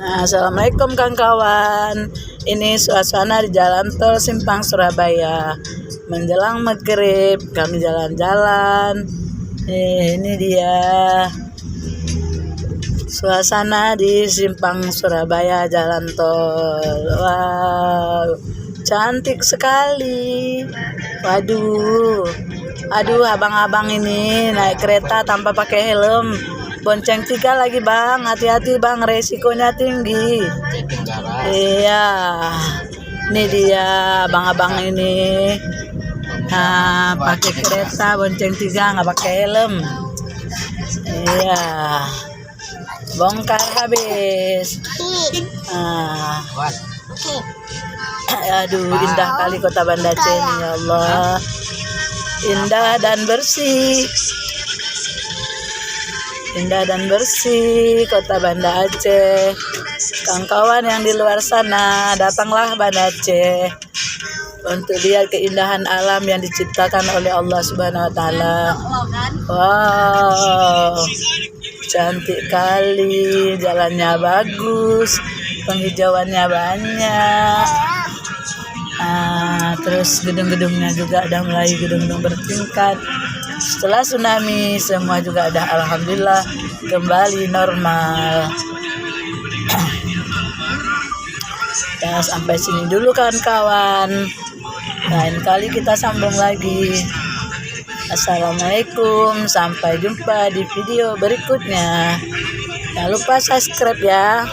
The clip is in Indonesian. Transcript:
Nah, assalamualaikum kawan-kawan. Ini suasana di Jalan Tol Simpang Surabaya. Menjelang maghrib, kami jalan-jalan. Ini dia suasana di Simpang Surabaya Jalan Tol. Wow, cantik sekali. Waduh, abang-abang ini naik kereta tanpa pakai helm. Bonceng 3 lagi bang, hati-hati bang, resikonya tinggi. Iya, ini dia abang-abang ini. Nah, pakai kereta bonceng 3 nggak pakai helm. Iya, bongkar habis. Nah, aduh, indah kali kota Banda Aceh ini, ya Allah. Indah dan bersih. Indah dan bersih kota Banda Aceh. Kawan-kawan yang di luar sana, datanglah Banda Aceh untuk lihat keindahan alam yang diciptakan oleh Allah Subhanahu wa taala. Wow, cantik kali, jalannya bagus, penghijauannya banyak. Terus gedung-gedungnya juga ada mulai gedung-gedung bertingkat. Setelah tsunami semua juga ada, alhamdulillah kembali normal. Ya, sampai sini dulu kawan-kawan. Lain kali kita sambung lagi. Assalamualaikum, sampai jumpa di video berikutnya. Jangan lupa subscribe ya.